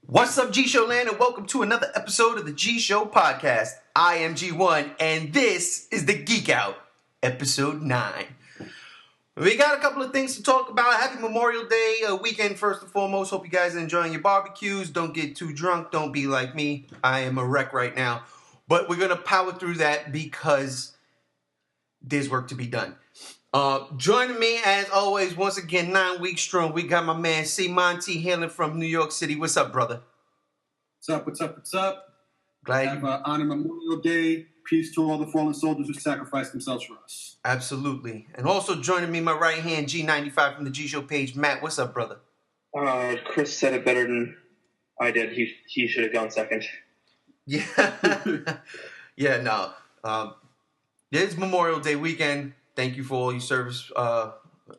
What's up, G Show Land, and welcome to another episode of the G Show Podcast. I am G1, and this is the Geek Out, episode 9. We got a couple of things to talk about. Happy Memorial Day weekend, first and foremost. Hope you guys are enjoying your barbecues. Don't get too drunk. Don't be like me. I am a wreck right now. But we're going to power through that because there's work to be done. Joining me, as always, once again, 9 weeks strong, we got my man C. Monty hailing from New York City. What's up, brother? What's up? Glad Have honor Memorial Day. Peace to all the fallen soldiers who sacrificed themselves for us. Absolutely. And also joining me, my right hand, G95 from the G Show page. Matt, what's up, brother? Chris said it better than I did. He should have gone second. Yeah. Yeah, no. It's Memorial Day weekend. Thank you for all you service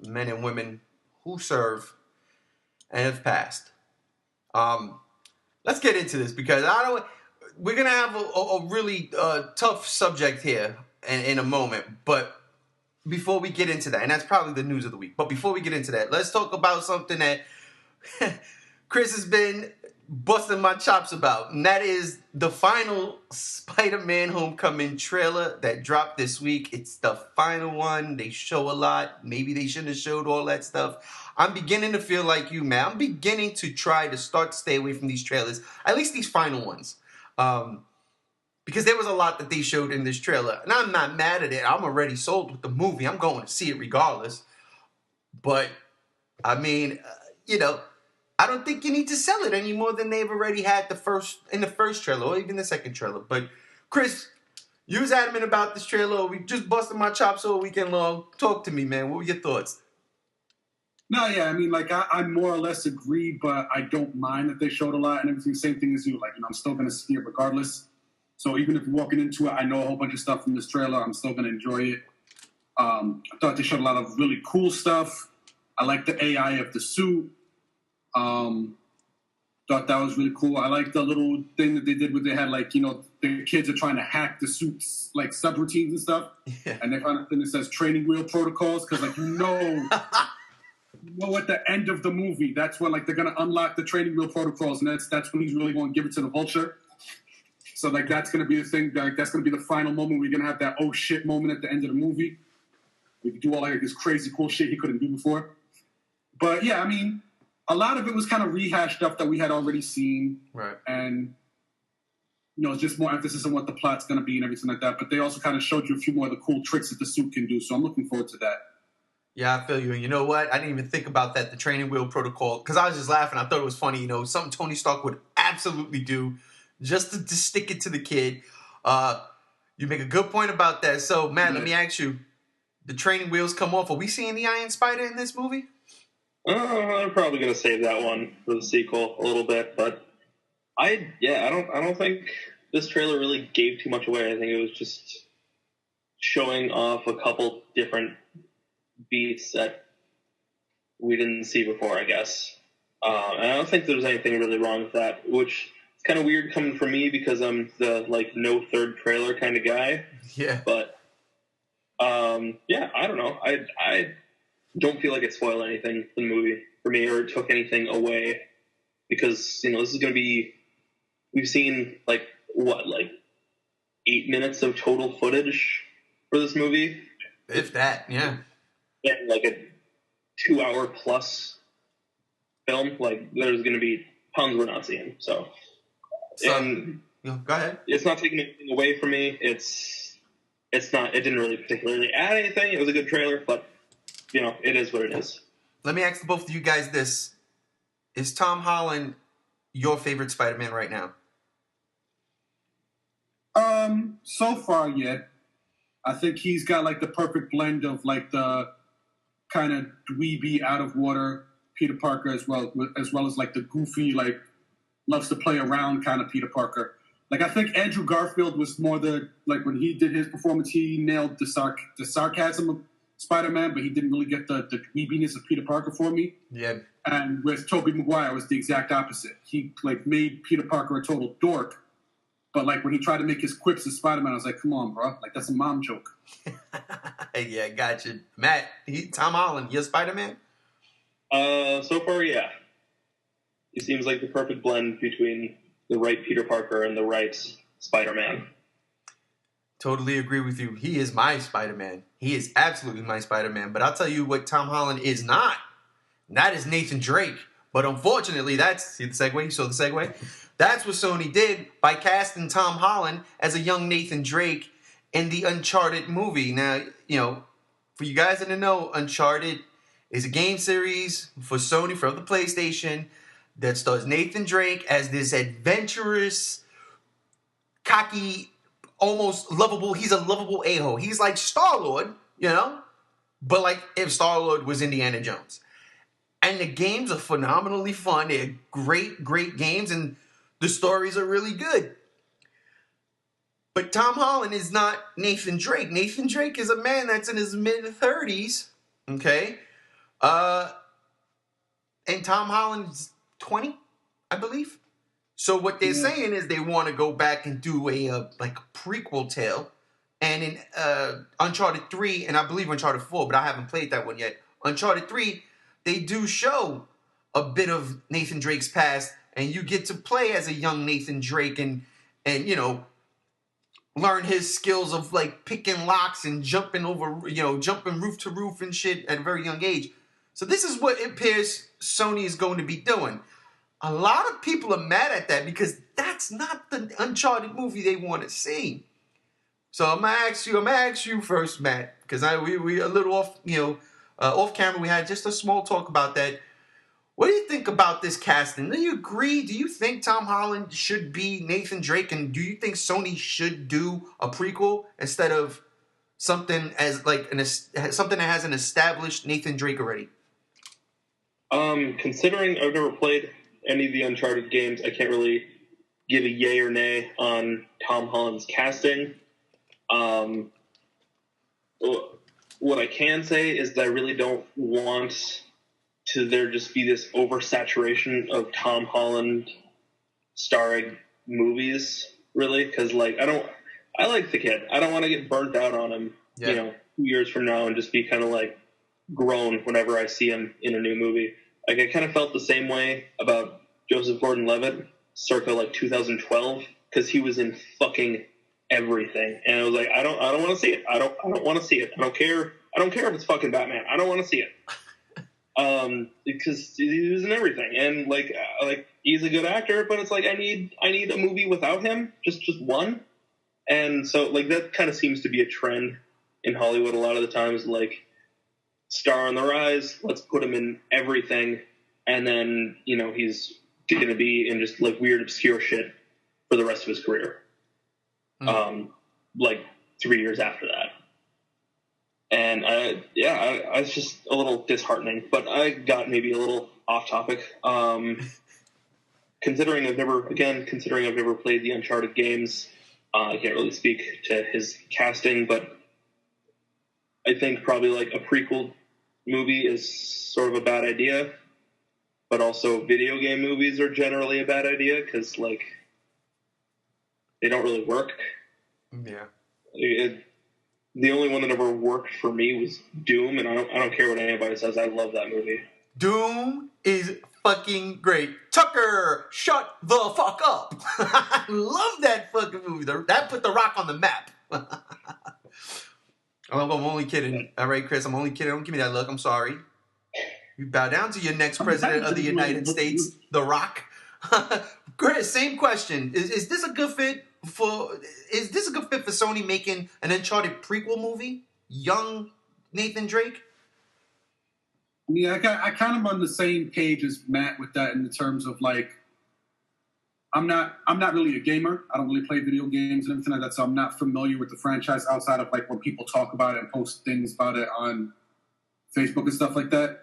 men and women who serve and have passed. Let's get into this because we're going to have a really tough subject here in a moment. But before we get into that, and that's probably the news of the week. But before we get into that, let's talk about something that Chris has been busting my chops about. And that is the final Spider-Man Homecoming trailer that dropped this week. It's the final one. They show a lot. Maybe they shouldn't have showed all that stuff. I'm beginning to feel like you, man. I'm beginning to try to start to stay away from these trailers. At least these final ones. Because there was a lot that they showed in this trailer. And I'm not mad at it. I'm already sold with the movie. I'm going to see it regardless. But, I mean, I don't think you need to sell it any more than they've already had in the first trailer or even the second trailer. But Chris, you was adamant about this trailer. We just busted my chops all weekend long. Talk to me, man. What were your thoughts? No, yeah, I mean, I more or less agree, but I don't mind that they showed a lot and everything. Same thing as you. I'm still going to see it regardless. So even if walking into it, I know a whole bunch of stuff from this trailer. I'm still going to enjoy it. I thought they showed a lot of really cool stuff. I like the AI of the suit. Thought that was really cool. I like the little thing that they did where they had the kids are trying to hack the suits, like subroutines and stuff. Yeah. And they found a thing that says training wheel protocols because at the end of the movie, that's when they're gonna unlock the training wheel protocols, and that's when he's really going to give it to the Vulture. So that's gonna be the thing. That's gonna be the final moment. We're gonna have that oh shit moment at the end of the movie. We could do all this crazy cool shit he couldn't do before. But yeah, I mean, a lot of it was kind of rehashed stuff that we had already seen. Right. And, it's just more emphasis on what the plot's going to be and everything like that. But they also kind of showed you a few more of the cool tricks that the suit can do. So I'm looking forward to that. Yeah, I feel you. And you know what? I didn't even think about that, the training wheel protocol, because I was just laughing. I thought it was funny, something Tony Stark would absolutely do just to stick it to the kid. You make a good point about that. So, Matt, Let me ask you, the training wheels come off. Are we seeing the Iron Spider in this movie? I'm probably going to save that one for the sequel a little bit, but I don't think this trailer really gave too much away. I think it was just showing off a couple different beats that we didn't see before, I guess. And I don't think there's anything really wrong with that, which is kind of weird coming from me because I'm the no third trailer kind of guy. Yeah. But I don't know. I don't feel like it spoiled anything in the movie for me or took anything away because, this is going to be, we've seen 8 minutes of total footage for this movie. If that, yeah. And a 2-hour plus film, there's going to be tons we're not seeing. So go ahead. It's not taking anything away from me. It didn't really particularly add anything. It was a good trailer, but it is what it is. Let me ask both of you guys this. Is Tom Holland your favorite Spider-Man right now? So far, yeah. I think he's got the perfect blend of the kind of dweeby, out of water Peter Parker as well as the goofy, loves to play around kind of Peter Parker. I think Andrew Garfield was more when he did his performance, he nailed the sarcasm of Spider-Man, but he didn't really get the dweebiness of Peter Parker for me. Yeah. And with Tobey Maguire, it was the exact opposite. He made Peter Parker a total dork, but when he tried to make his quips as Spider-Man, I was like, come on, bro, that's a mom joke. Yeah, gotcha. Matt, Tom Holland, you're Spider-Man? So far, yeah. He seems like the perfect blend between the right Peter Parker and the right Spider-Man. Totally agree with you. He is my Spider-Man. He is absolutely my Spider-Man. But I'll tell you what Tom Holland is not. And that is Nathan Drake. But unfortunately, see the segue? You saw the segue? That's what Sony did by casting Tom Holland as a young Nathan Drake in the Uncharted movie. Now, for you guys that don't know, Uncharted is a game series for Sony, for the PlayStation, that stars Nathan Drake as this adventurous, cocky, almost lovable. He's a lovable a-hole. He's like Star-Lord, but like if Star-Lord was Indiana Jones. And the games are phenomenally fun. They're great, great games, and the stories are really good. But Tom Holland is not Nathan Drake. Nathan Drake is a man that's in his mid-30s, okay? And Tom Holland's 20, I believe. So what they're saying is they want to go back and do a prequel tale. And in Uncharted 3, and I believe Uncharted 4, but I haven't played that one yet. Uncharted 3, they do show a bit of Nathan Drake's past, and you get to play as a young Nathan Drake and learn his skills of like picking locks and jumping roof to roof and shit at a very young age. So this is what it appears Sony is going to be doing. A lot of people are mad at that because that's not the Uncharted movie they want to see. So I'm gonna ask you first, Matt, because we a little off, off camera. We had just a small talk about that. What do you think about this casting? Do you agree? Do you think Tom Holland should be Nathan Drake? And do you think Sony should do a prequel instead of something something that has an established Nathan Drake already? Considering I've never played any of the Uncharted games, I can't really give a yay or nay on Tom Holland's casting. What I can say is that I really don't want there just be this oversaturation of Tom Holland starring movies, really, because I like the kid. I don't want to get burnt out on him, 2 years from now and just be kind of like grown whenever I see him in a new movie. Like I kind of felt the same way about Joseph Gordon-Levitt circa 2012 because he was in fucking everything, and I was like, I don't want to see it. I don't want to see it. I don't care if it's fucking Batman. I don't want to see it. Because he was in everything, and he's a good actor, but it's like I need a movie without him, just one. And so that kind of seems to be a trend in Hollywood a lot of the times, star on the rise, let's put him in everything, and then he's going to be in just weird obscure shit for the rest of his career. 3 years after that. And it's just a little disheartening, but I got maybe a little off topic. Considering I've never played the Uncharted games, I can't really speak to his casting, but I think probably a prequel movie is sort of a bad idea, but also video game movies are generally a bad idea because they don't really work. Yeah. The only one that ever worked for me was Doom, and I don't care what anybody says. I love that movie. Doom is fucking great. Tucker, shut the fuck up. I love that fucking movie. That put The Rock on the map. I'm only kidding. All right, Chris, I'm only kidding. Don't give me that look. I'm sorry. You bow down to your next president of the United States, The Rock. Chris, same question. Is this a good fit for Sony making an Uncharted prequel movie? Young Nathan Drake? Yeah, I kind of on the same page as Matt with that in the terms of I'm not really a gamer. I don't really play video games and everything like that, so I'm not familiar with the franchise outside of when people talk about it and post things about it on Facebook and stuff like that.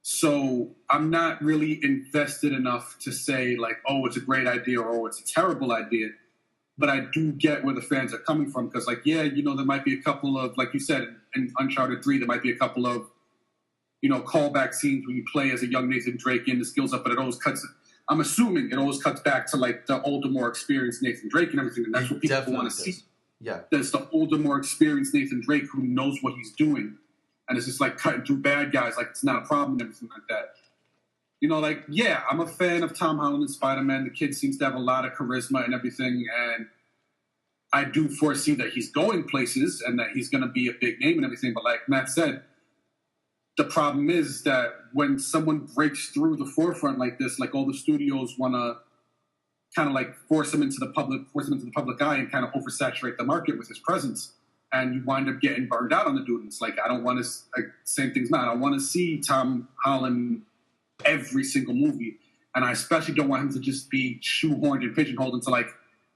So I'm not really invested enough to say oh, it's a great idea or oh, it's a terrible idea. But I do get where the fans are coming from because there might be a couple of, like you said, in Uncharted 3, there might be a couple of, callback scenes where you play as a young Nathan Drake and the skills up, but it always cuts, I'm assuming it always cuts back to the older, more experienced Nathan Drake and everything. And that's what people want to see. Yeah. There's the older, more experienced Nathan Drake who knows what he's doing. And it's just cutting through bad guys. It's not a problem and everything like that. like, yeah, I'm a fan of Tom Holland and Spider-Man. The kid seems to have a lot of charisma and everything, and I do foresee that he's going places and that he's going to be a big name and everything. But like Matt said, the problem is that when someone breaks through the forefront like this, like all the studios want to kind of like force him into the public eye and kind of oversaturate the market with his presence. And you wind up getting burned out on the dude. And it's like, I don't want to, like, same thing's not. I want to see Tom Holland every single movie. And I especially don't want him to just be shoehorned and pigeonholed into like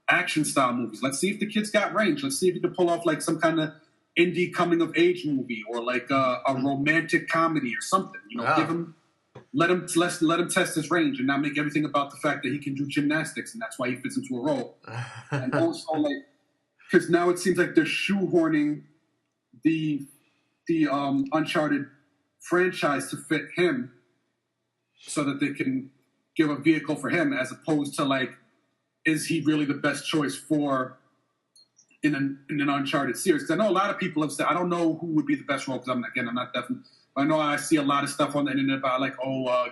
action style movies. Let's see if the kid's got range. Let's see if he can pull off like some kind of indie coming of age movie or like a romantic comedy or something. Give him, let him test his range and not make everything about the fact that he can do gymnastics and that's why he fits into a role. And also like, because now it seems like they're shoehorning the Uncharted franchise to fit him so that they can give a vehicle for him as opposed to like, is he really the best choice for in an Uncharted series? Because I know a lot of people have said, I don't know who would be the best role because I'm not definitely. I know I see a lot of stuff on the internet about like,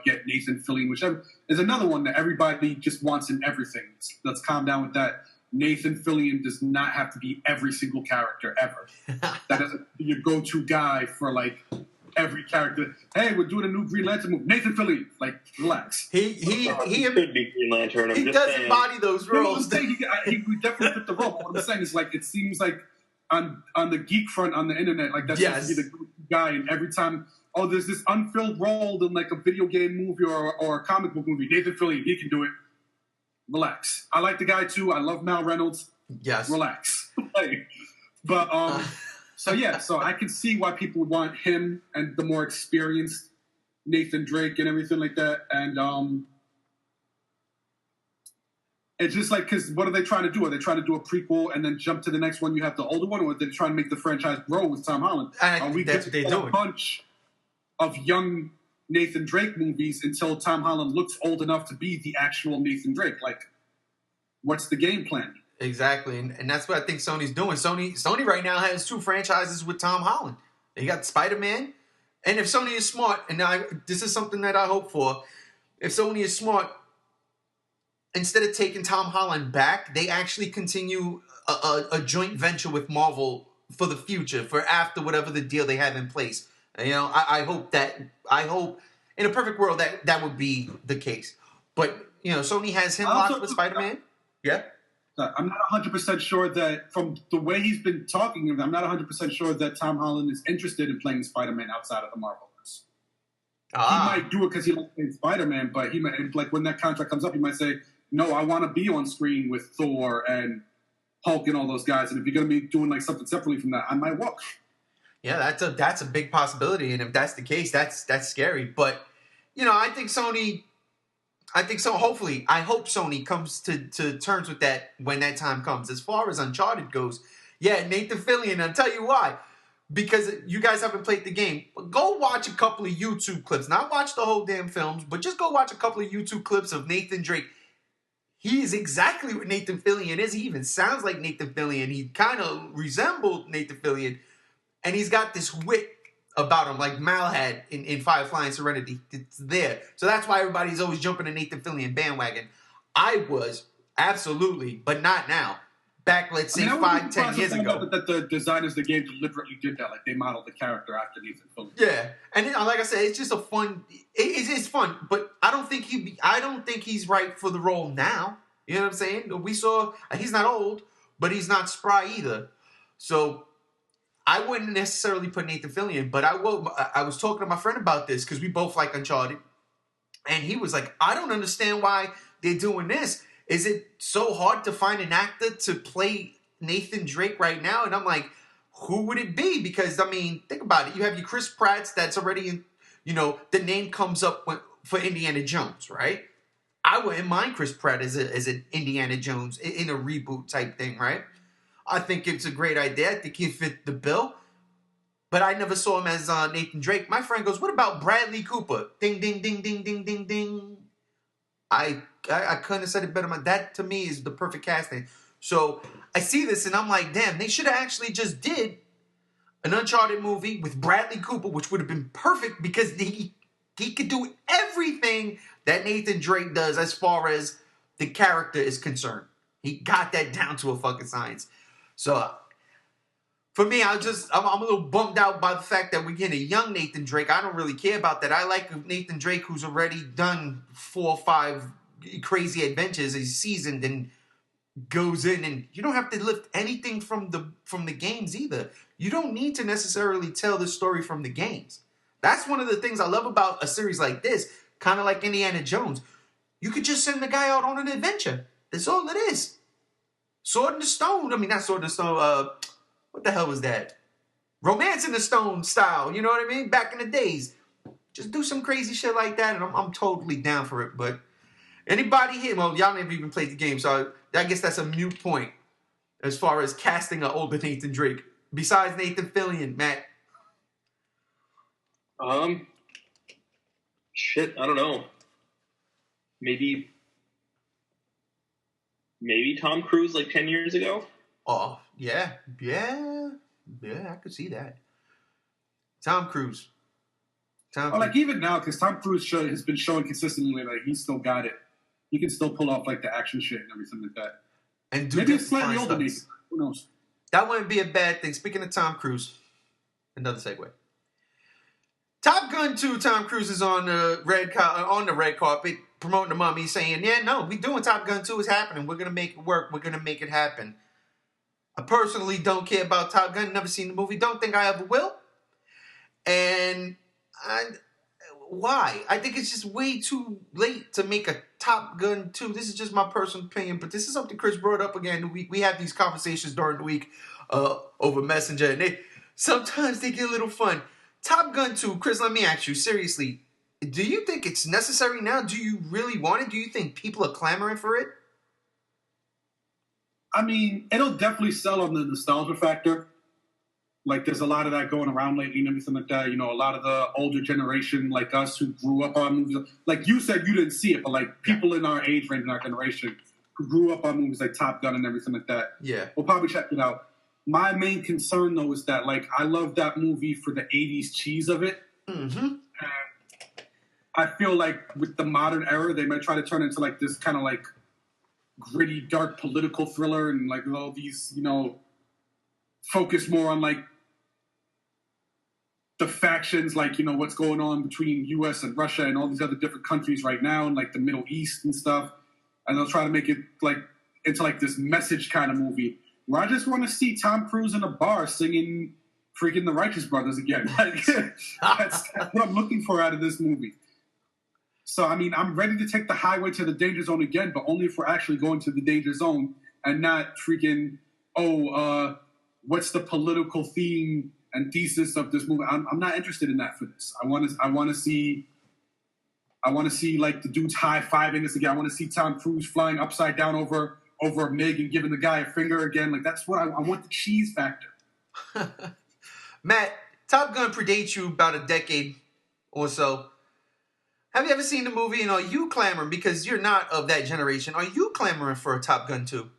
get Nathan Fillion, whichever. There's another one that everybody just wants in everything. Let's calm down with that. Nathan Fillion does not have to be every single character ever. That doesn't be your go-to guy for like every character. Hey, we're doing a new Green Lantern movie. Nathan Fillion, like, relax. He could be Green Lantern. He does embody those roles. He definitely fit the role. What I'm saying is like, it seems like on the geek front on the internet, like that's supposed to be the guy. And every time, there's this unfilled role in like a video game movie or a comic book movie. Nathan Fillion, he can do it. Relax. I like the guy too. I love Mal Reynolds. Yes. Relax. So I can see why people would want him and the more experienced Nathan Drake and everything like that. And it's just like, because what are they trying to do? Are they trying to do a prequel and then jump to the next one? You have the older one, or are they trying to make the franchise grow with Tom Holland? Are we getting a bunch of young Nathan Drake movies until Tom Holland looks old enough to be the actual Nathan Drake? Like, what's the game plan? Exactly, and that's what I think Sony's doing. Sony right now has 2 franchises with Tom Holland. They got Spider-Man, and if Sony is smart, and this is something that I hope for, if Sony is smart, instead of taking Tom Holland back, they actually continue a joint venture with Marvel for the future, for after whatever the deal they have in place. I hope in a perfect world that would be the case. But Sony has him locked with Spider-Man. Yeah. I'm not 100% sure that from the way he's been talking, I'm not 100% sure that Tom Holland is interested in playing Spider-Man outside of the Marvelverse. He might do it because he likes playing Spider-Man, but he might, like, when that contract comes up, he might say, no, I want to be on screen with Thor and Hulk and all those guys. And if you're going to be doing like something separately from that, I might walk. Yeah, that's a big possibility, and if that's the case, that's scary. But I think Sony. Hopefully, I hope Sony comes to terms with that when that time comes. As far as Uncharted goes, yeah, Nathan Fillion. I'll tell you why. Because you guys haven't played the game. But go watch a couple of YouTube clips. Not watch the whole damn films, but just go watch a couple of YouTube clips of Nathan Drake. He is exactly what Nathan Fillion is. He even sounds like Nathan Fillion. He kind of resembled Nathan Fillion. And he's got this wit about him, like Mal had in Firefly and Serenity. It's there. So that's why everybody's always jumping to Nathan Fillion bandwagon. I was, absolutely, but not now. Back, let's say, 5-10 years ago. That the designers of the game deliberately did that. Like, they modeled the character after Nathan Fillion. Yeah. And then, like I said, it's just a fun... It's fun, but I don't think he's right for the role now. You know what I'm saying? We saw... He's not old, but he's not spry either. So... I wouldn't necessarily put Nathan Fillion, but I will. I was talking to my friend about this because we both like Uncharted, and he was like, "I don't understand why they're doing this. Is it so hard to find an actor to play Nathan Drake right now?" And I'm like, "Who would it be?" Because think about it. You have your Chris Pratt's that's already in. The name comes up for Indiana Jones, right? I wouldn't mind Chris Pratt as an Indiana Jones in a reboot type thing, right? I think it's a great idea. I think he fit the bill. But I never saw him as Nathan Drake. My friend goes, what about Bradley Cooper? Ding, ding, ding, ding, ding, ding, ding. I couldn't have said it better. That, to me, is the perfect casting. So I see this, and I'm like, damn, they should have actually just did an Uncharted movie with Bradley Cooper, which would have been perfect because he He could do everything that Nathan Drake does as far as the character is concerned. He got that down to a fucking science. So for me, I'm a little bummed out by the fact that we're getting a young Nathan Drake. I don't really care about that. I like Nathan Drake, who's already done 4 or 5 crazy adventures. He's seasoned and goes in, and you don't have to lift anything from the games either. You don't need to necessarily tell the story from the games. That's one of the things I love about a series like this, kind of like Indiana Jones. You could just send the guy out on an adventure. That's all it is. Sword in the Stone. I mean, not Sword in the Stone. What the hell was that? Romance in the Stone style. You know what I mean? Back in the days. Just do some crazy shit like that, and I'm totally down for it. But anybody here, well, y'all never even played the game, so I guess that's a moot point as far as casting an older Nathan Drake. Besides Nathan Fillion, Matt. Shit, I don't know. Maybe Tom Cruise like 10 years ago? Oh, yeah, I could see that. Tom Cruise. Like even now, because Tom Cruise has been showing consistently like he's still got it. He can still pull off like the action shit and everything like that. And do maybe it's slightly older than Nathan. Who knows? That wouldn't be a bad thing. Speaking of Tom Cruise, another segue. Top Gun 2, Tom Cruise is on the red carpet promoting the Mummy, saying, yeah, no, we doing Top Gun 2. It's happening. We're going to make it work. We're going to make it happen. I personally don't care about Top Gun. Never seen the movie. Don't think I ever will. And why? I think it's just way too late to make a Top Gun 2. This is just my personal opinion, but this is something Chris brought up again. We have these conversations during the week over Messenger, and sometimes they get a little fun. Top Gun 2, Chris, let me ask you, seriously, do you think it's necessary now? Do you really want it? Do you think people are clamoring for it? I mean, it'll definitely sell on the nostalgia factor. Like, there's a lot of that going around lately and everything like that. You know, a lot of the older generation, like us, who grew up on movies. Like you said, you didn't see it, but like people in our age range, in our generation, who grew up on movies like Top Gun and everything like that, will probably check it out. My main concern, though, is that, like, I love that movie for the 80s cheese of it. Mm-hmm. I feel like with the modern era, they might try to turn it into, like, this kind of, like, gritty, dark political thriller and, like, all these, you know, focus more on, like, the factions, like, you know, what's going on between U.S. and Russia and all these other different countries right now and, like, the Middle East and stuff. And they'll try to make it, like, into, like, this message kind of movie. Where I just want to see Tom Cruise in a bar singing freaking The Righteous Brothers again. Like, that's what I'm looking for out of this movie. So, I mean, I'm ready to take the highway to the danger zone again, but only if we're actually going to the danger zone and not freaking, what's the political theme and thesis of this movie? I'm not interested in that for this. I want to see like the dudes high-fiving us again. I want to see Tom Cruise flying upside down over a MiG and giving the guy a finger again. Like, that's what I want, the cheese factor. Matt, Top Gun predates you about a decade or so. Have you ever seen the movie, and are you clamoring, because you're not of that generation, are you clamoring for a Top Gun 2?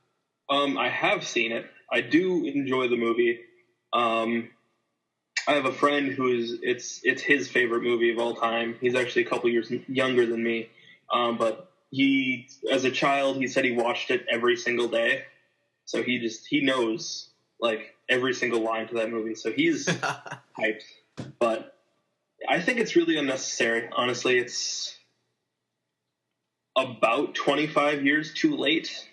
I have seen it. I do enjoy the movie. I have a friend it's his favorite movie of all time. He's actually a couple years younger than me. But he, as a child, he said he watched it every single day. So he knows, like, every single line to that movie. So he's hyped. But I think it's really unnecessary. Honestly, it's about 25 years too late.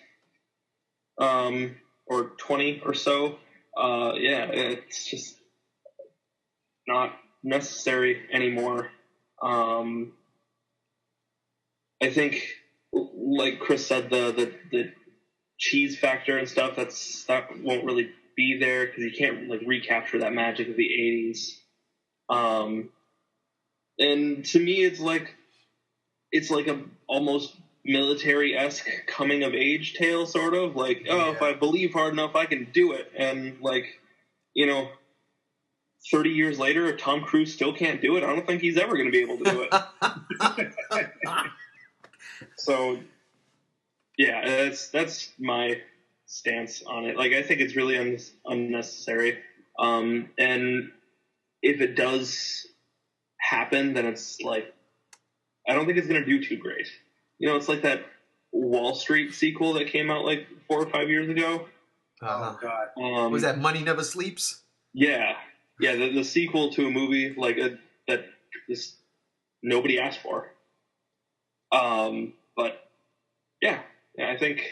Or 20 or so. It's just not necessary anymore. I think, like Chris said, the cheese factor and stuff, that won't really be there because you can't like recapture that magic of the 80s. And to me, it's like a almost military-esque coming of age tale, sort of like, if I believe hard enough, I can do it. And like, 30 years later, if Tom Cruise still can't do it, I don't think he's ever going to be able to do it. So, yeah, that's my stance on it. Like, I think it's really unnecessary. And if it does happen, then it's like I don't think it's going to do too great. You know, it's like that Wall Street sequel that came out like 4 or 5 years ago. Oh God! Was that Money Never Sleeps? Yeah, the sequel to a movie like that just nobody asked for. But yeah, I think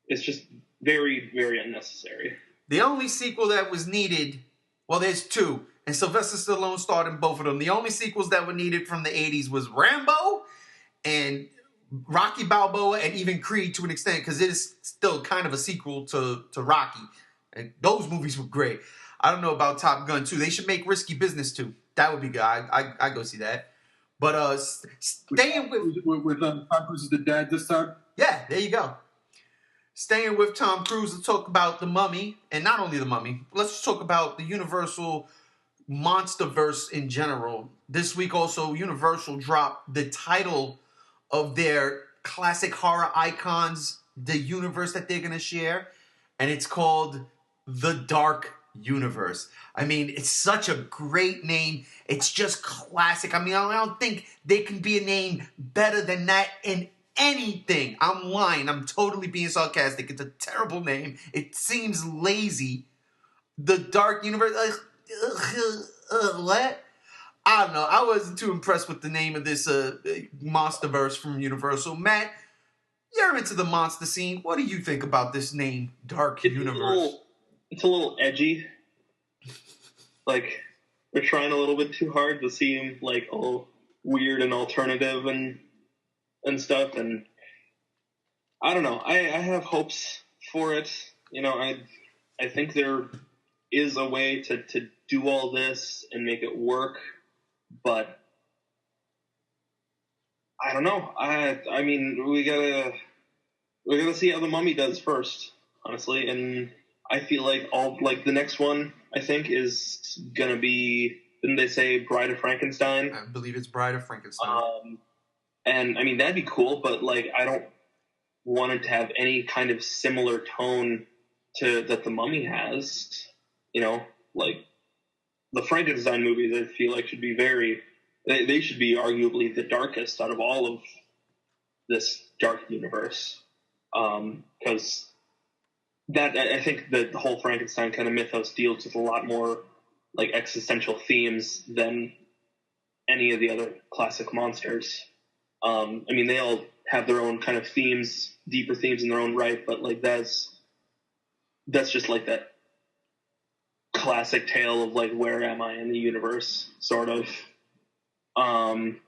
it's just very, very unnecessary. The only sequel that was needed, well, there's two, and Sylvester Stallone starred in both of them. The only sequels that were needed from the 80s was Rambo and Rocky Balboa, and even Creed to an extent, because it is still kind of a sequel to Rocky. And those movies were great. I don't know about Top Gun 2. They should make Risky Business 2. That would be good. I go see that. But staying with Tom Cruise as the dad this time. Yeah, there you go. Staying with Tom Cruise, let's talk about The Mummy, and not only The Mummy. Let's just talk about the Universal Monsterverse in general. This week also, Universal dropped the title of their classic horror icons, the universe that they're going to share, and it's called The Dark Universe. I mean, it's such a great name. It's just classic. I mean, I don't think there can be a name better than that in anything. I'm lying. I'm totally being sarcastic. It's a terrible name. It seems lazy. The Dark Universe. What? I don't know. I wasn't too impressed with the name of this Monsterverse from Universal. Matt, you're into the monster scene. What do you think about this name, Dark Universe? It's a little edgy. Like, they're trying a little bit too hard to seem like all weird and alternative and stuff. And I don't know. I have hopes for it. You know, I think there is a way to do all this and make it work. But I don't know. I mean, we gotta see how The Mummy does first, honestly. And I feel like the next one, I think, is gonna be, didn't they say Bride of Frankenstein? I believe it's Bride of Frankenstein. And I mean, that'd be cool, but like, I don't want it to have any kind of similar tone to that The Mummy has. You know, like the Frankenstein movies, I feel like should be they should be arguably the darkest out of all of this dark universe. Because that, I think that the whole Frankenstein kind of mythos deals with a lot more like existential themes than any of the other classic monsters. I mean, they all have their own kind of themes, deeper themes in their own right, but like that's just like that classic tale of like, where am I in the universe, sort of. And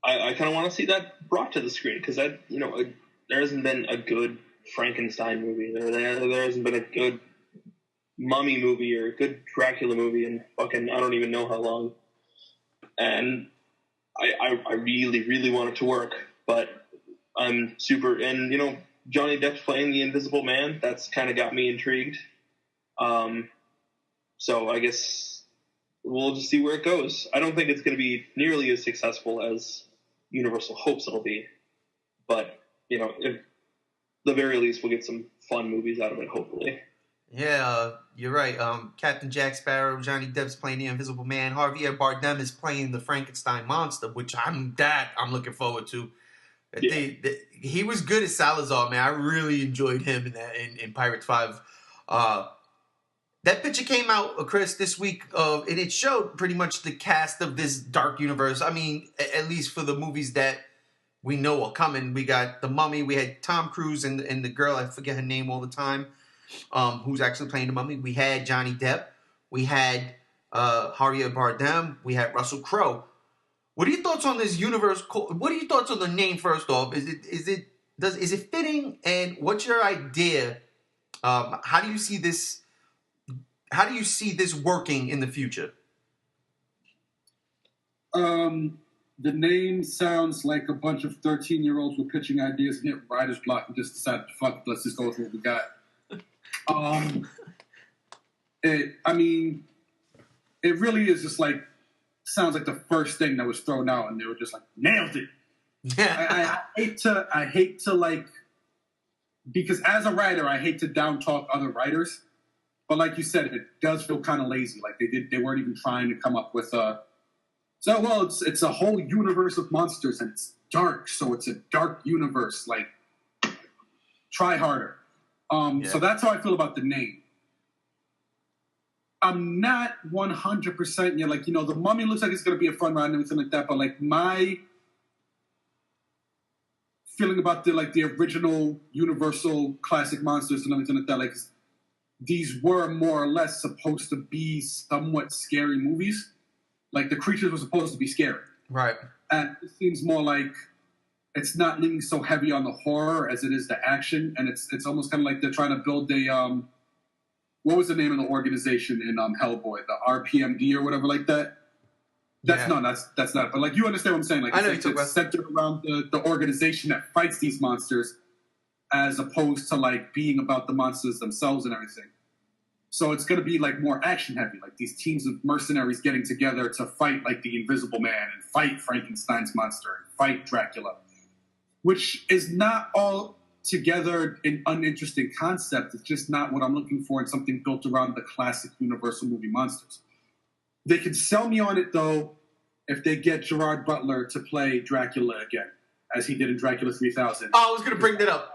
I kind of want to see that brought to the screen, because there hasn't been a good Frankenstein movie. There hasn't been a good Mummy movie or a good Dracula movie in fucking, I don't even know how long. And I really, really want it to work, but I'm super, and Johnny Depp's playing the Invisible Man. That's kind of got me intrigued. So I guess we'll just see where it goes. I don't think it's going to be nearly as successful as Universal hopes it'll be, but at the very least, we'll get some fun movies out of it, hopefully. Yeah, you're right. Captain Jack Sparrow, Johnny Depp's playing the Invisible Man. Javier Bardem is playing the Frankenstein monster, which I'm looking forward to. Yeah. He was good as Salazar, man. I really enjoyed him in Pirates 5. That picture came out, Chris, this week, and it showed pretty much the cast of this dark universe. I mean, at least for the movies that we know are coming. We got The Mummy. We had Tom Cruise and the girl, I forget her name all the time, who's actually playing The Mummy. We had Johnny Depp. We had Javier Bardem. We had Russell Crowe. What are your thoughts on this universe? What are your thoughts on the name? First off, is it fitting? And what's your idea? How do you see this? How do you see this working in the future? The name sounds like a bunch of 13-year-olds were pitching ideas and hit writer's block and just decided, fuck, let's just go with what we got. It really is just like, sounds like the first thing that was thrown out, and they were just like, nailed it. I hate to like, because as a writer, I hate to down talk other writers, but like you said, it does feel kind of lazy. Like they weren't even trying to come up with So, well, it's a whole universe of monsters, and it's dark, so it's a dark universe. Like, try harder. So that's how I feel about the name. I'm not 100% yet. Like, the Mummy looks like it's going to be a fun ride and everything like that, but, like, my feeling about the original Universal classic monsters and everything like that, like, these were more or less supposed to be somewhat scary movies. Like, the creatures were supposed to be scary. Right. And it seems more like it's not leaning so heavy on the horror as it is the action. And it's almost kind of like they're trying to build a, what was the name of the organization in Hellboy? The RPMD or whatever like that? That's not. But, like, you understand what I'm saying. Like, I know it's centered around the organization that fights these monsters as opposed to, like, being about the monsters themselves and everything. So it's going to be, like, more action heavy, like these teams of mercenaries getting together to fight, like, the Invisible Man and fight Frankenstein's monster and fight Dracula, which is not all together an uninteresting concept. It's just not what I'm looking for in something built around the classic Universal movie monsters. They can sell me on it, though, if they get Gerard Butler to play Dracula again, as he did in Dracula 3000. Oh, I was going to bring that up.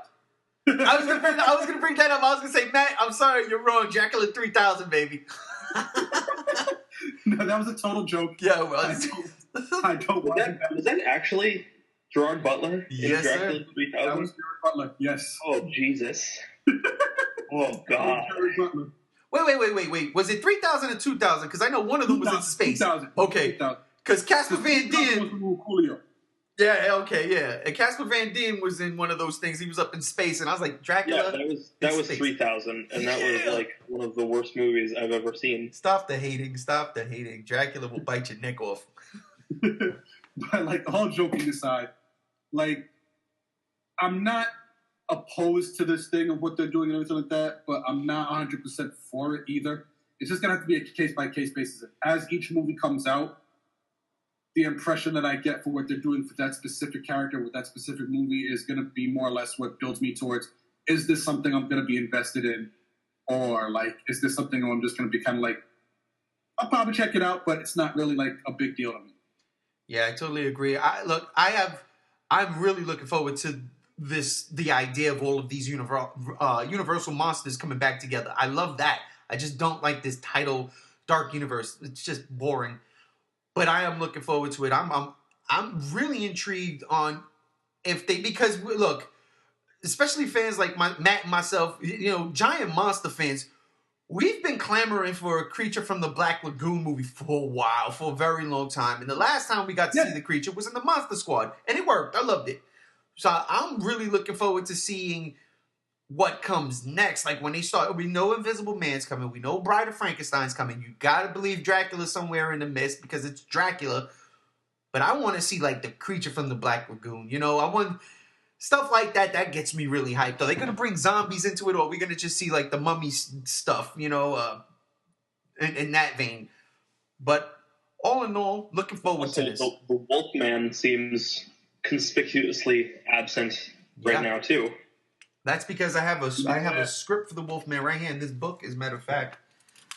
I was gonna bring that up. I was gonna say, Matt, I'm sorry, you're wrong. Dracula 3000, baby. No, that was a total joke. Yeah, it was. I don't want that. Was that actually Gerard Butler? Yes, in Dracula sir. 3000? That was Gerard Butler. Yes. Oh Jesus! Oh God! Wait. Was it 3000 or 2000? Because I know one of them was in space. 2000. Okay. Because Casper Van Dien. Coolio. Yeah, okay, yeah. And Casper Van Dien was in one of those things. He was up in space, and I was like, Dracula. Yeah, that was 3000, and that was like one of the worst movies I've ever seen. Stop the hating. Dracula will bite your neck off. But, like, all joking aside, like, I'm not opposed to this thing of what they're doing and everything like that, but I'm not 100% for it either. It's just going to have to be a case-by-case basis. As each movie comes out, the impression that I get for what they're doing for that specific character with that specific movie is going to be more or less what builds me towards, is this something I'm going to be invested in? Or, like, is this something I'm just going to be kind of like, I'll probably check it out, but it's not really, like, a big deal to me. Yeah, I totally agree. I'm really looking forward to the idea of all of these Universal monsters coming back together. I love that. I just don't like this title, Dark Universe. It's just boring. But I am looking forward to it. I'm really intrigued on because look, especially fans like Matt and myself, giant monster fans, we've been clamoring for a Creature from the Black Lagoon movie for a while, for a very long time. And the last time we got to see the creature was in the Monster Squad, and it worked. I loved it. So I'm really looking forward to seeing what comes next. Like, when they start, we know Invisible Man's coming. We know Bride of Frankenstein's coming. You got to believe Dracula's somewhere in the mist because it's Dracula. But I want to see, like, the Creature from the Black Lagoon. I want stuff like that. That gets me really hyped. Are they going to bring zombies into it, or are we going to just see, like, the mummy stuff, in that vein? But all in all, looking forward to this. The Wolfman seems conspicuously absent right now, too. That's because I have a script for the Wolfman right here in this book, as a matter of fact.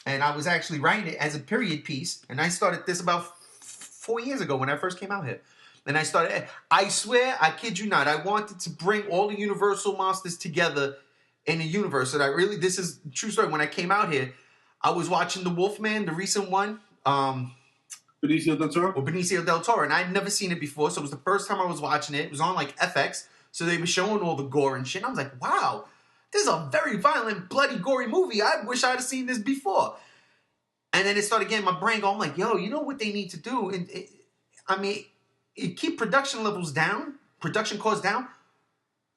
And I was actually writing it as a period piece. And I started this about 4 years ago when I first came out here. And I swear, I kid you not, I wanted to bring all the Universal monsters together in a universe. And this is a true story. When I came out here, I was watching the Wolfman, the recent one. Benicio del Toro? With Benicio del Toro. And I'd never seen it before. So it was the first time I was watching it. It was on, like, FX. So they were showing all the gore and shit. And I was like, wow, this is a very violent, bloody, gory movie. I wish I'd have seen this before. And then it started getting my brain going. I'm like, yo, you know what they need to do? Keep production levels down, production costs down.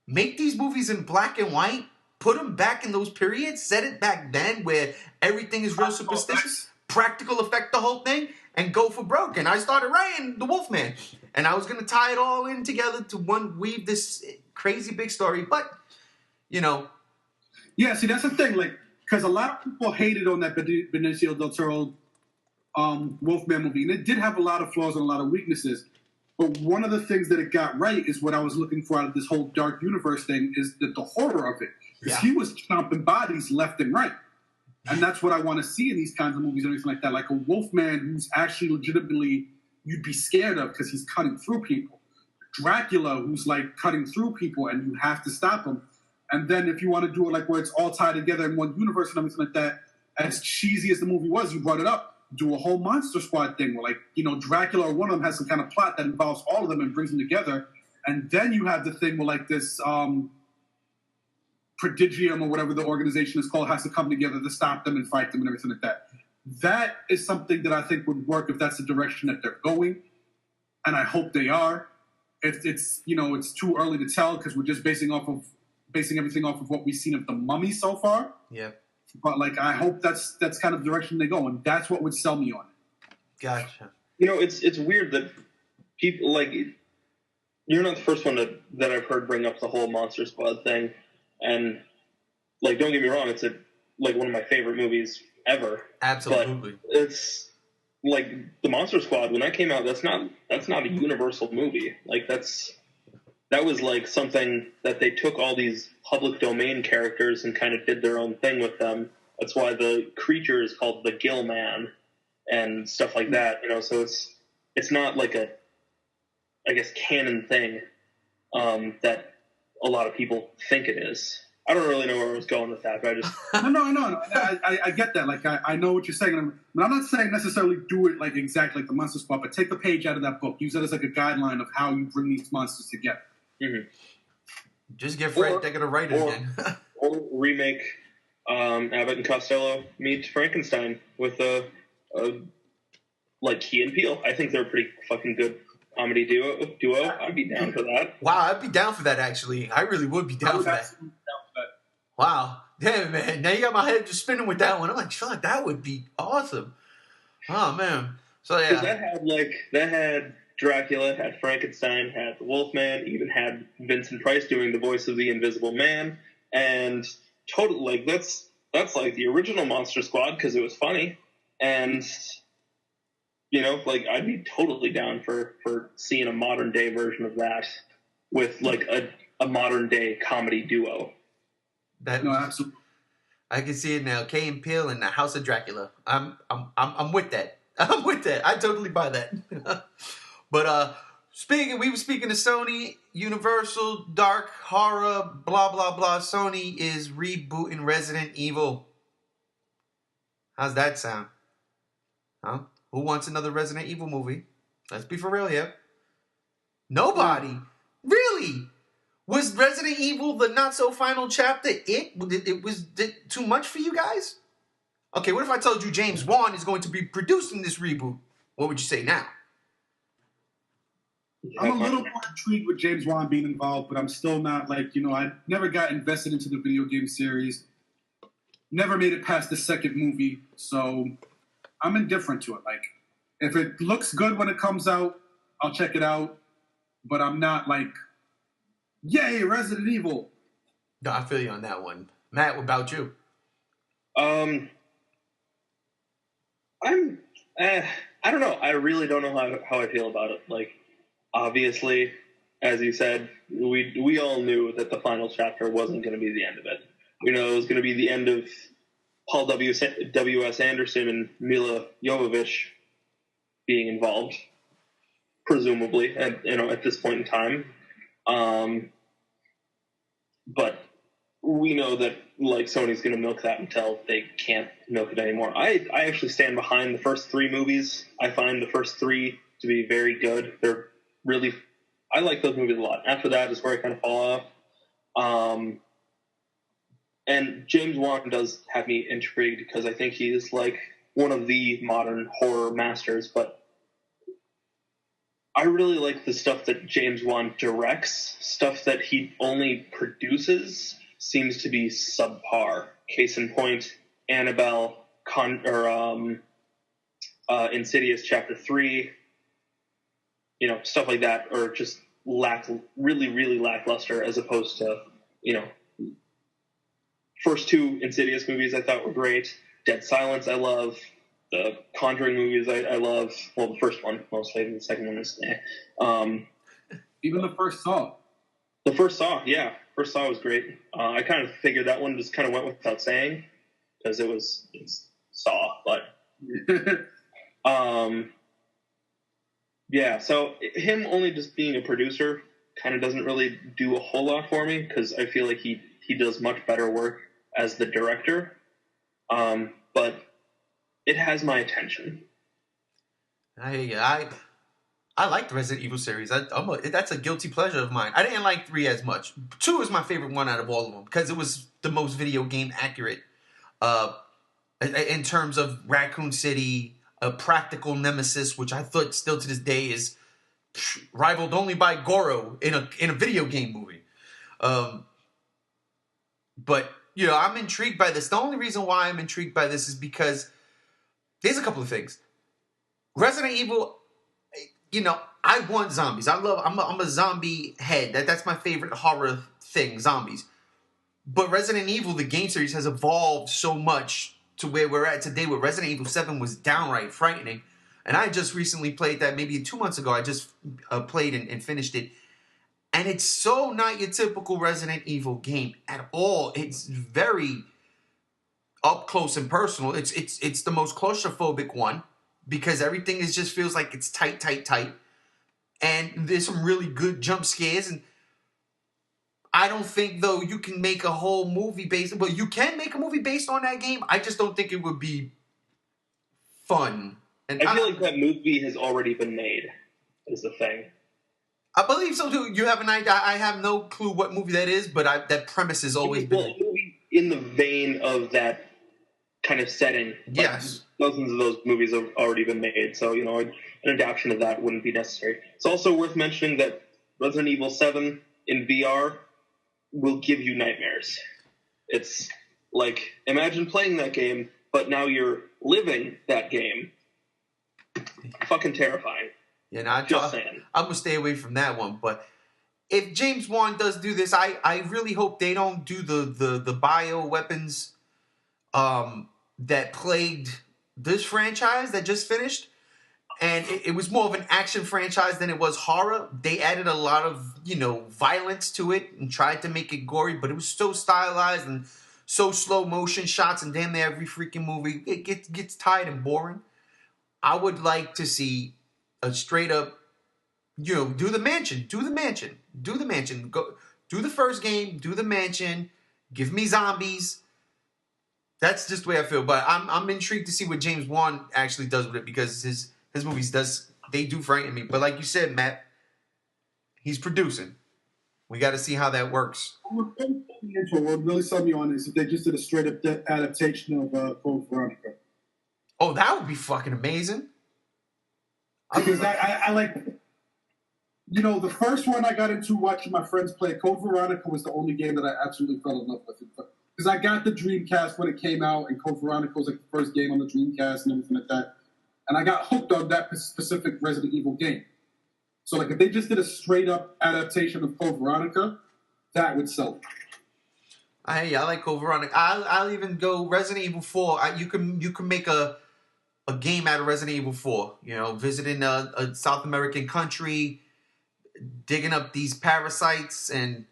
Make these movies in black and white. Put them back in those periods. Set it back then where everything is real superstitious. Practical effect the whole thing. And go for broke. And I started writing The Wolfman. And I was going to tie it all in together to weave this crazy big story. But, Yeah, see, that's the thing. Like, because a lot of people hated on that Benicio del Toro Wolfman movie. And it did have a lot of flaws and a lot of weaknesses. But one of the things that it got right is what I was looking for out of this whole Dark Universe thing is the horror of it. Because he was chomping bodies left and right. And that's what I want to see in these kinds of movies and everything like that. Like a Wolfman who's actually legitimately you'd be scared of because he's cutting through people. Dracula, who's like cutting through people, and you have to stop him. And then if you want to do it like where it's all tied together in one universe and everything like that, as cheesy as the movie was, you brought it up, do a whole Monster Squad thing where, like, you know, Dracula or one of them has some kind of plot that involves all of them and brings them together. And then you have the thing where, like, this Prodigium or whatever the organization is called has to come together to stop them and fight them and everything like that. That is something that I think would work if that's the direction that they're going. And I hope they are. It's you know, it's too early to tell because we're just basing everything off of what we've seen of the Mummy so far. Yeah. But like, I hope that's kind of the direction they go, and that's what would sell me on it. Gotcha. You know, it's weird that people like you're not the first one that I've heard bring up the whole Monster Squad thing, and like, don't get me wrong, it's like one of my favorite movies ever. Absolutely. But it's like the Monster Squad when that came out. That's not a Universal movie. Like that was like something that they took all these public domain characters and kind of did their own thing with them. That's why the creature is called the Gill Man and stuff like that. You know, so it's not like a, I guess, canon thing that a lot of people think it is. I don't really know where I was going with that, but I just... No. I get that. Like, I know what you're saying. I'm not saying necessarily do it like exactly like the Monster Squad, but take the page out of that book. Use that as like a guideline of how you bring these monsters together. Mm-hmm. Just get Fred Decker to write it again. Or remake Abbott and Costello meet Frankenstein with a like Key and Peele. I think they're a pretty fucking good comedy duo. I'd be down for that. Wow, I'd be down for that, actually. I really would be down for that. Wow. Damn, man. Now you got my head just spinning with that one. I'm like, Sean, that would be awesome. Oh, man. So, yeah. That had Dracula, had Frankenstein, had the Wolfman, even had Vincent Price doing the voice of the Invisible Man. And totally, like, that's like the original Monster Squad because it was funny. And, you know, like, I'd be totally down for seeing a modern day version of that with, like, a modern day comedy duo. No, absolutely. I can see it now. Key and Peele and the House of Dracula. I'm with that. I'm with that. I totally buy that. But we were speaking to Sony, Universal, dark horror, blah blah blah. Sony is rebooting Resident Evil. How's that sound? Huh? Who wants another Resident Evil movie? Let's be for real here. Nobody. Really? Was Resident Evil the not-so-final chapter it was too much for you guys? Okay, what if I told you James Wan is going to be producing this reboot? What would you say now? I'm a little more intrigued with James Wan being involved, but I'm still not, like, you know, I never got invested into the video game series. Never made it past the second movie, so I'm indifferent to it. Like, if it looks good when it comes out, I'll check it out, but I'm not like, yay, Resident Evil. No, I feel you on that one. Matt, what about you? I don't know. I really don't know how I feel about it. Like, obviously, as you said, we all knew that the final chapter wasn't going to be the end of it. We know it was going to be the end of Paul W.S. Anderson and Mila Jovovich being involved, presumably, at this point in time. But we know that, like, Sony's going to milk that until they can't milk it anymore. I actually stand behind the first three movies. I find the first three to be very good. They're really, I like those movies a lot. After that is where I kind of fall off. And James Wan does have me intrigued because I think he is like one of the modern horror masters, but I really like the stuff that James Wan directs. Stuff that he only produces seems to be subpar. Case in point, Annabelle, Insidious Chapter 3, you know, stuff like that, or just really, really lackluster, as opposed to, you know, first two Insidious movies I thought were great. Dead Silence I love. The Conjuring movies I love. Well, the first one mostly. The second one is even the first Saw. The first Saw, yeah. First Saw was great. I kind of figured that one just kind of went without saying because it's Saw, but Yeah, so him only just being a producer kind of doesn't really do a whole lot for me because I feel like he does much better work as the director. But it has my attention. I like the Resident Evil series. That's a guilty pleasure of mine. I didn't like 3 as much. 2 is my favorite one out of all of them because it was the most video game accurate. In terms of Raccoon City, a practical nemesis, which I thought still to this day is rivaled only by Goro in a video game movie. But I'm intrigued by this. The only reason why I'm intrigued by this is because there's a couple of things. Resident Evil, I want zombies. I'm a zombie head. That's my favorite horror thing, zombies. But Resident Evil, the game series, has evolved so much to where we're at today, where Resident Evil 7 was downright frightening. And I just recently played that maybe 2 months ago. I just played and finished it. And it's so not your typical Resident Evil game at all. It's very up close and personal. It's the most claustrophobic one because everything just feels like it's tight. And there's some really good jump scares. And I don't think, though, you can make a whole movie based... Well, you can make a movie based on that game. I just don't think it would be fun. And I feel like that movie has already been made, is the thing. I believe so, too. You have an idea. I have no clue what movie that is, but that premise has always been... Well, a movie in the vein of that kind of setting. Yes. Dozens of those movies have already been made, so, an adaptation of that wouldn't be necessary. It's also worth mentioning that Resident Evil 7 in VR will give you nightmares. It's like, imagine playing that game, but now you're living that game. Fucking terrifying. Yeah, I'm going to stay away from that one. But if James Wan does do this, I really hope they don't do the bioweapons that plagued this franchise that just finished. And it was more of an action franchise than it was horror. They added a lot of, violence to it and tried to make it gory, but it was so stylized and so slow motion shots and damn near every freaking movie. It gets tired and boring. I would like to see a straight up, do the mansion. Go do the first game, do the mansion, give me zombies. That's just the way I feel. But I'm intrigued to see what James Wan actually does with it because his movies do frighten me. But like you said, Matt, he's producing. We got to see how that works. What really sold me on is if they just did a straight up adaptation of Code Veronica. Oh, that would be fucking amazing. Because I like, the first one I got into watching my friends play, Code Veronica was the only game that I absolutely fell in love with. Because I got the Dreamcast when it came out, and Code Veronica was like the first game on the Dreamcast and everything like that. And I got hooked on that specific Resident Evil game. So, like, if they just did a straight-up adaptation of Code Veronica, that would sell. I like Code Veronica. I'll even go Resident Evil 4. You can make a game out of Resident Evil 4. Visiting a South American country, digging up these parasites, and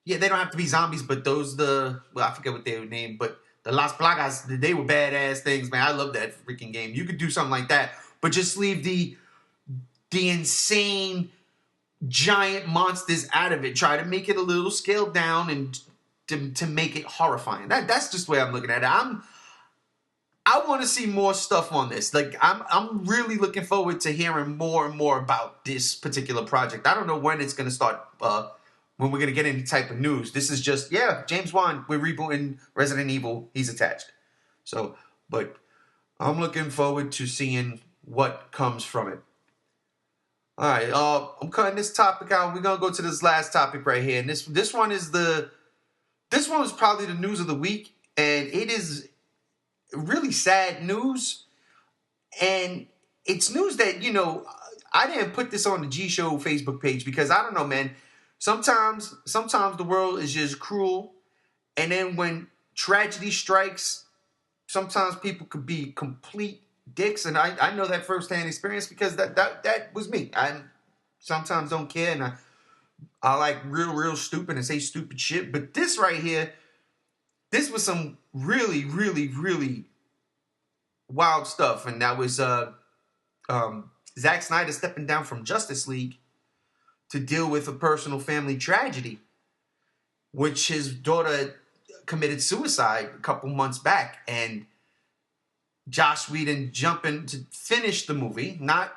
yeah, they don't have to be zombies, but I forget what they were named, but the Las Plagas, they were badass things, man. I love that freaking game. You could do something like that, but just leave the insane giant monsters out of it. Try to make it a little scaled down and to make it horrifying. That's just the way I'm looking at it. I want to see more stuff on this. Like I'm really looking forward to hearing more and more about this particular project. I don't know when it's going to start. When we're going to get any type of news. This is just, James Wan, we're rebooting Resident Evil. He's attached. So, but I'm looking forward to seeing what comes from it. All right, I'm cutting this topic out. We're going to go to this last topic right here. And this one is probably the news of the week. And it is really sad news. And it's news that, I didn't put this on the G Show Facebook page because I don't know, man. Sometimes the world is just cruel, and then when tragedy strikes, sometimes people could be complete dicks, and I know that firsthand experience because that was me. I sometimes don't care, and I like real stupid and say stupid shit. But this right here, this was some really, really, really wild stuff, and that was Zack Snyder stepping down from Justice League to deal with a personal family tragedy, which his daughter committed suicide a couple months back, and Joss Whedon jumping to finish the movie, not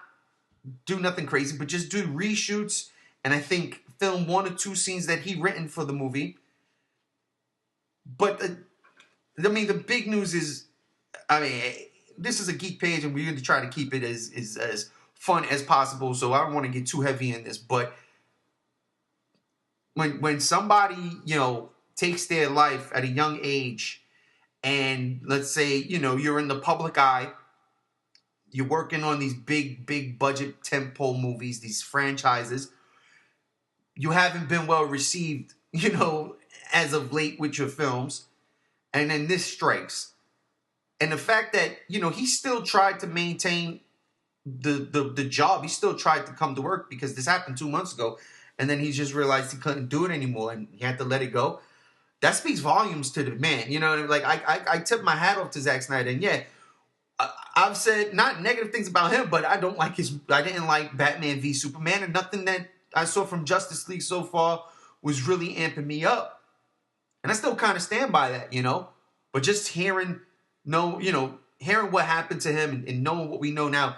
do nothing crazy, but just do reshoots, and I think film 1 or 2 scenes that he written for the movie. But the big news is, this is a geek page, and we're going to try to keep it as fun as possible. So I don't want to get too heavy in this, but when somebody takes their life at a young age, and let's say you're in the public eye, you're working on these big budget tentpole movies, these franchises, you haven't been well received, as of late with your films, and then this strikes. And the fact that, he still tried to maintain the job, he still tried to come to work, because this happened 2 months ago, and then he just realized he couldn't do it anymore, and he had to let it go. That speaks volumes to the man. I tip my hat off to Zack Snyder, and yeah, I've said not negative things about him, but I didn't like Batman v Superman, and nothing that I saw from Justice League so far was really amping me up. And I still kind of stand by that, But just hearing what happened to him and knowing what we know now,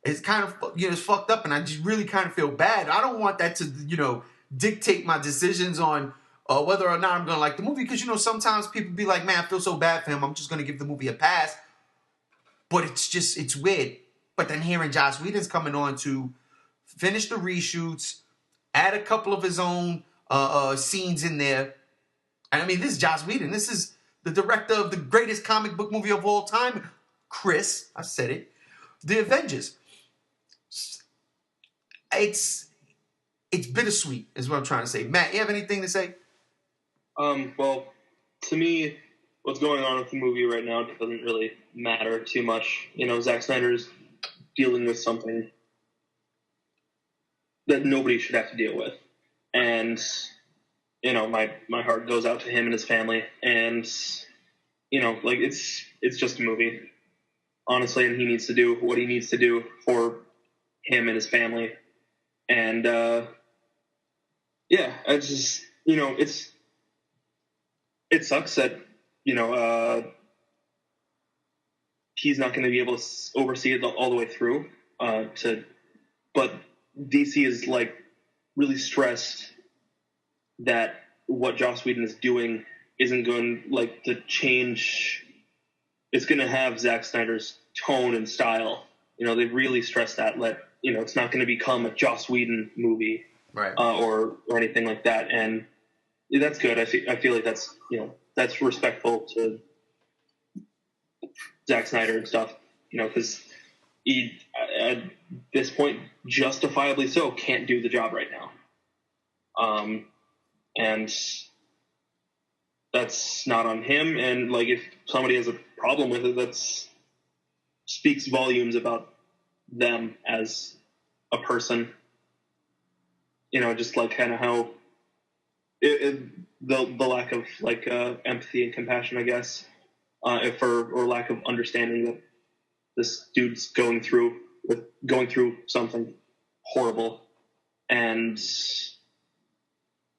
it's kind of, it's fucked up, and I just really kind of feel bad. I don't want that to, dictate my decisions on whether or not I'm going to like the movie, because, sometimes people be like, man, I feel so bad for him, I'm just going to give the movie a pass. But it's weird. But then hearing Joss Whedon's coming on to finish the reshoots, add a couple of his own scenes in there. And this is Joss Whedon. This is the director of the greatest comic book movie of all time, Chris. I said it. The Avengers. It's bittersweet, is what I'm trying to say. Matt, you have anything to say? Well, to me, what's going on with the movie right now doesn't really matter too much. Zack Snyder's dealing with something that nobody should have to deal with. And, my heart goes out to him and his family. And, it's just a movie, honestly, and he needs to do what he needs to do for him and his family. And, it's just, it sucks that, he's not going to be able to oversee it all the way through. But DC is really stressed that what Joss Whedon is doing isn't going to change. It's going to have Zack Snyder's tone and style. They've really stressed that. It's not going to become a Joss Whedon movie, right? Or anything like that. And that's good. I feel like that's that's respectful to Zack Snyder and stuff. Because he at this point, justifiably so, can't do the job right now. And that's not on him. And if somebody has a problem with it, that's speaks volumes about them as a person. Just kind of how the lack of empathy and compassion, I guess, or lack of understanding that this dude's going through something horrible, and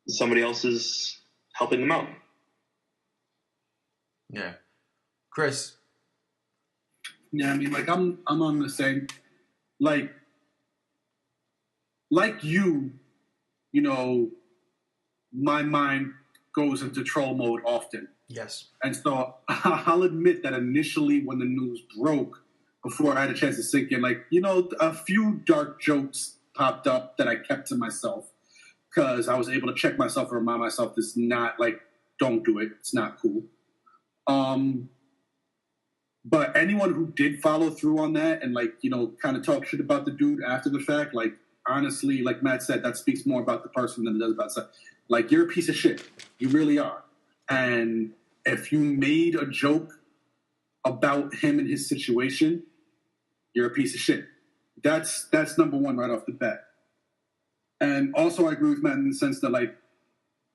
somebody else is helping them out. Yeah, Chris. Yeah, I'm on the same, like you, my mind goes into troll mode often. Yes. And so I'll admit that initially when the news broke, before I had a chance to sink in, a few dark jokes popped up that I kept to myself, because I was able to check myself and remind myself this is not, don't do it. It's not cool. But anyone who did follow through on that and, kind of talk shit about the dude after the fact, honestly, like Matt said, that speaks more about the person than it does about stuff. You're a piece of shit. You really are. And if you made a joke about him and his situation, you're a piece of shit. That's number one right off the bat. And also I agree with Matt in the sense that,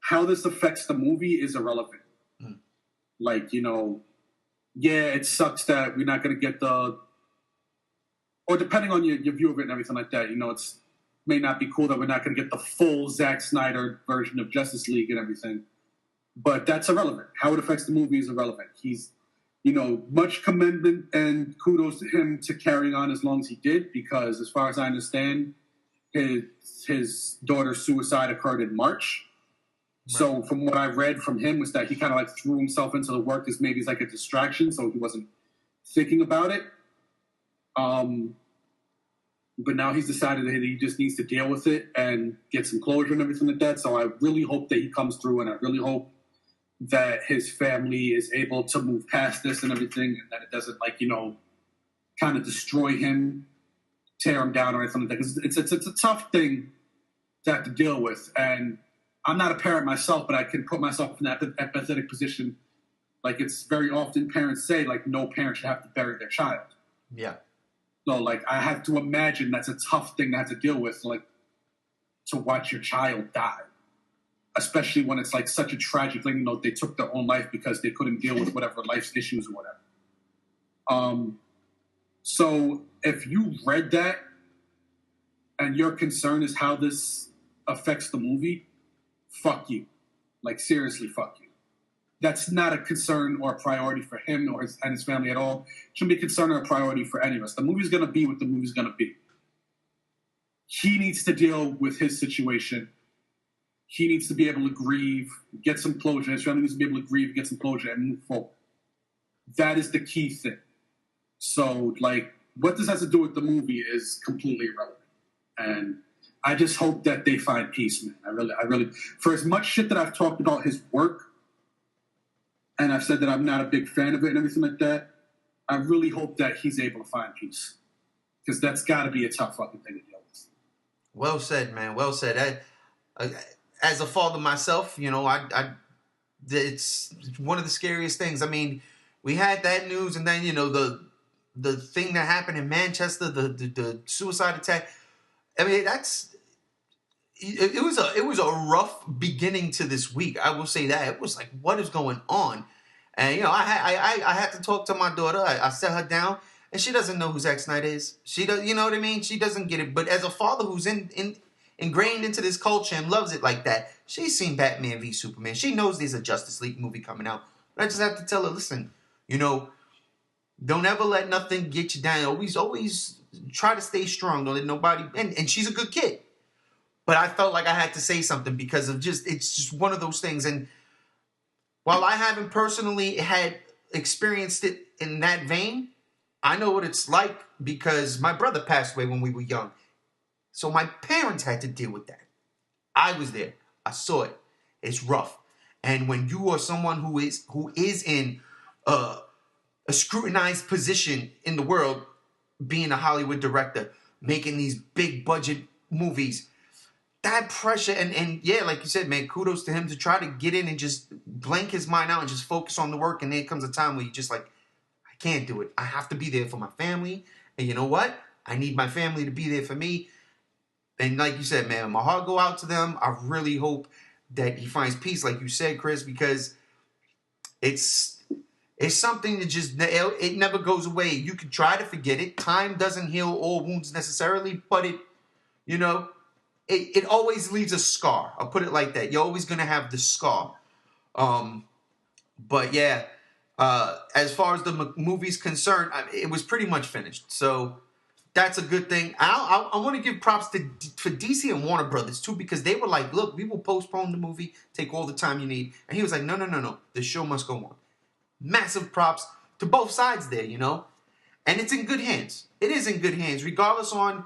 how this affects the movie is irrelevant. Yeah, it sucks that we're not going to get the or depending on your view of it and everything like that, it's may not be cool that we're not going to get the full Zack Snyder version of Justice League and everything. But that's irrelevant. How it affects the movie is irrelevant. He's, much commendment and kudos to him to carrying on as long as he did, because as far as I understand, his daughter's suicide occurred in March. Right. So from what I read from him was that he kind of like threw himself into the work as maybe it's like a distraction, so he wasn't thinking about it. But now he's decided that he just needs to deal with it and get some closure and everything like that. So I really hope that he comes through, and I really hope that his family is able to move past this and everything, and that it doesn't kind of destroy him, tear him down or anything like that. Because it's a tough thing to have to deal with. And I'm not a parent myself, but I can put myself in that empathetic position. Like, it's very often parents say, like, no parent should have to bury their child. Yeah. So, like, I have to imagine that's a tough thing to have to deal with, like, to watch your child die. Especially when it's, like, such a tragic thing, they took their own life because they couldn't deal with whatever life's issues or whatever. So if you read that and your concern is how this affects the movie, fuck you. Like, seriously, fuck you. That's not a concern or a priority for him or his family at all. It shouldn't be a concern or a priority for any of us. The movie's going to be what the movie's going to be. He needs to deal with his situation. He needs to be able to grieve, get some closure. His family needs to be able to grieve, get some closure, and move forward. That is the key thing. So, like, what this has to do with the movie is completely irrelevant. And I just hope that they find peace, man. I really, for as much shit that I've talked about his work, and I've said that I'm not a big fan of it and everything like that, I really hope that he's able to find peace. Because that's got to be a tough fucking thing to deal with. Well said, man. Well said. As a father myself, it's one of the scariest things. I mean, we had that news, and then the thing that happened in Manchester, the suicide attack. I mean, it was a rough beginning to this week. I will say that. It was like, what is going on? And I had to talk to my daughter. I sat her down, and she doesn't know who Zack Snyder is. She does, you know what I mean? She doesn't get it. But as a father who's ingrained into this culture and loves it like that, she's seen Batman v Superman. She knows there's a Justice League movie coming out. But I just have to tell her, listen, don't ever let nothing get you down. Always try to stay strong. Don't let nobody. And she's a good kid. But I felt like I had to say something because of it's just one of those things. And while I haven't personally had experienced it in that vein, I know what it's like because my brother passed away when we were young. So my parents had to deal with that. I was there. I saw it. It's rough. And when you are someone who is in a scrutinized position in the world, being a Hollywood director, making these big budget movies, that pressure and yeah, like you said, man, kudos to him to try to get in and just blank his mind out and just focus on the work. And then comes a time where you just like, I can't do it. I have to be there for my family. And you know what? I need my family to be there for me. And like you said, man, my heart go out to them. I really hope that he finds peace, like you said, Chris, because it's something that just, it never goes away. You can try to forget it. Time doesn't heal all wounds necessarily, but it always leaves a scar. I'll put it like that. You're always going to have the scar. But yeah, as far as the movie's concerned, it was pretty much finished. So that's a good thing. I want to give props for DC and Warner Brothers too, because they were like, look, we will postpone the movie, take all the time you need. And he was like, no. The show must go on. Massive props to both sides there, And it's in good hands. It is in good hands. Regardless on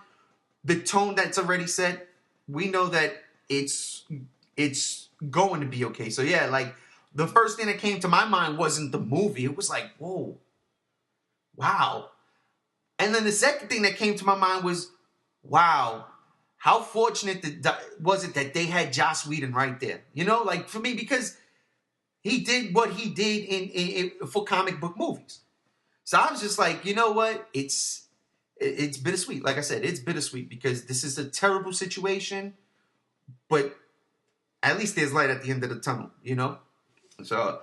the tone that's already set, we know that it's going to be okay. So yeah, like the first thing that came to my mind wasn't the movie. It was like, whoa, wow. And then the second thing that came to my mind was, wow, how fortunate was it that they had Joss Whedon right there? Like for me, because he did what he did for comic book movies. So I was just like, you know what? It's bittersweet. Like I said, it's bittersweet because this is a terrible situation, but at least there's light at the end of the tunnel, So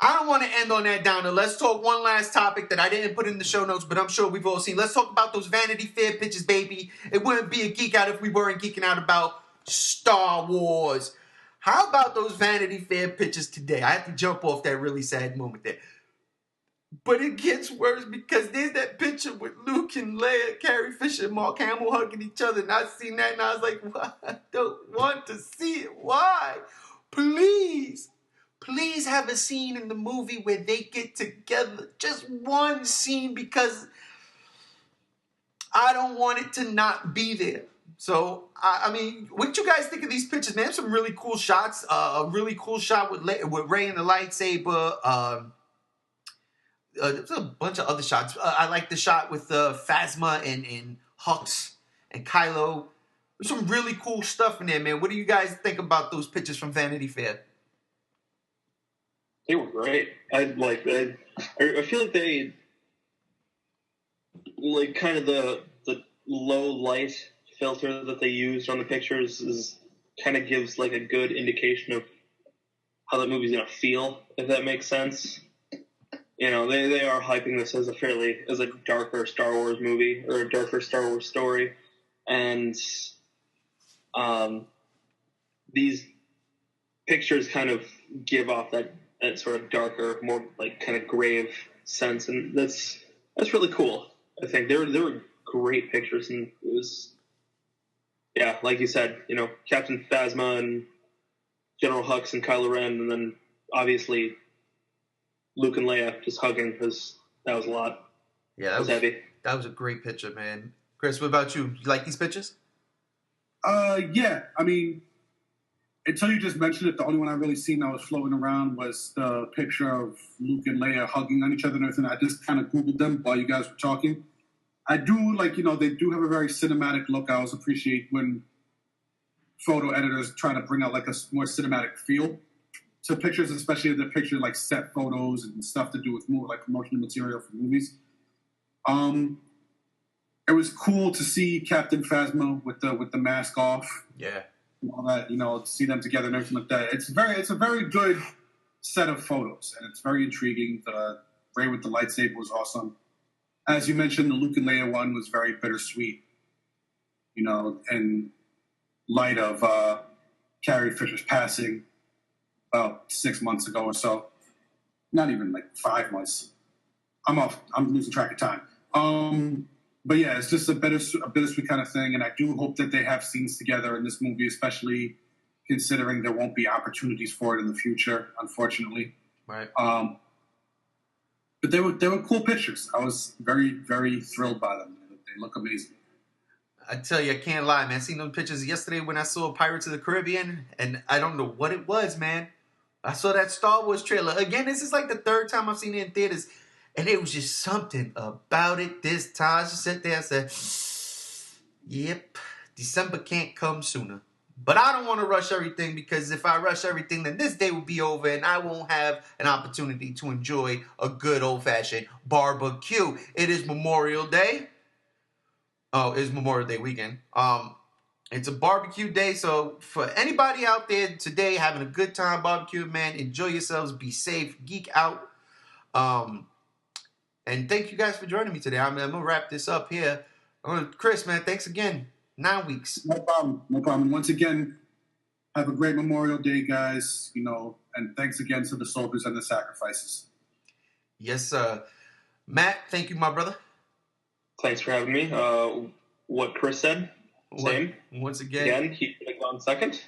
I don't want to end on that downer. Let's talk one last topic that I didn't put in the show notes, but I'm sure we've all seen. Let's talk about those Vanity Fair pictures, baby. It wouldn't be a Geek Out if we weren't geeking out about Star Wars. How about those Vanity Fair pictures today? I have to jump off that really sad moment there. But it gets worse because there's that picture with Luke and Leia, Carrie Fisher, and Mark Hamill hugging each other. And I seen that and I was like, well, I don't want to see it. Why? Please have a scene in the movie where they get together. Just one scene, because I don't want it to not be there. So, I mean, what you guys think of these pictures, man? Some really cool shots. A really cool shot with Rey and the lightsaber. There's a bunch of other shots. I like the shot with Phasma and Hux and Kylo. There's some really cool stuff in there, man. What do you guys think about those pictures from Vanity Fair? They were great. I feel like they, like, kind of the low light filter that they used on the pictures is kind of gives like a good indication of how that movie's gonna feel, if that makes sense. You know, they are hyping this as a darker Star Wars movie or a darker Star Wars story, and these pictures kind of give off that sort of darker, more like kind of grave sense, and that's really cool. I think they were great pictures, and it was, yeah, like you said, you know, Captain Phasma and General Hux and Kylo Ren, and then obviously Luke and Leia just hugging, because that was a lot. Yeah, that was heavy. That was a great picture, man. Chris, what about you? You like these pictures? Yeah. I mean, until you just mentioned it, the only one I really seen that was floating around was the picture of Luke and Leia hugging on each other and everything. I just kind of Googled them while you guys were talking. I do like, you know, they do have a very cinematic look. I always appreciate when photo editors try to bring out like a more cinematic feel to pictures, especially the picture like set photos and stuff to do with more like promotional material for movies. It was cool to see Captain Phasma with the mask off. Yeah. And all that, you know, to see them together and everything like that. It's a very good set of photos, and it's very intriguing. The Rey with the lightsaber was awesome. As you mentioned, the Luke and Leia one was very bittersweet, you know, in light of Carrie Fisher's passing about 6 months ago or so. Not even like 5 months. I'm losing track of time. But yeah, it's just a bittersweet kind of thing, and I do hope that they have scenes together in this movie, especially considering there won't be opportunities for it in the future, unfortunately. Right. But they were cool pictures. I was very, very thrilled by them. They look amazing. I tell you, I can't lie, man. I seen those pictures yesterday when I saw Pirates of the Caribbean, and I don't know what it was, man. I saw that Star Wars trailer. Again, this is like the third time I've seen it in theaters, and it was just something about it this time. I just sat there and said, yep, December can't come sooner. But I don't want to rush everything, because if I rush everything, then this day will be over and I won't have an opportunity to enjoy a good old-fashioned barbecue. It is Memorial Day. Oh, it's Memorial Day weekend. It's a barbecue day, so for anybody out there today having a good time barbecuing, man, enjoy yourselves, be safe, geek out. And thank you guys for joining me today. I'm going to wrap this up here. Chris, man, thanks again. 9 weeks. No problem. Once again, have a great Memorial Day, guys, you know, and thanks again to the soldiers and the sacrifices. Yes, sir. Matt, thank you, my brother. Thanks for having me. What Chris said, same. Once again. He could have gone second.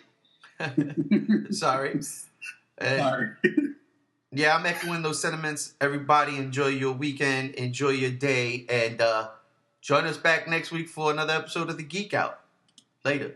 Sorry. Sorry. Yeah, I'm echoing those sentiments. Everybody enjoy your weekend, enjoy your day, and join us back next week for another episode of the Geek Out. Later.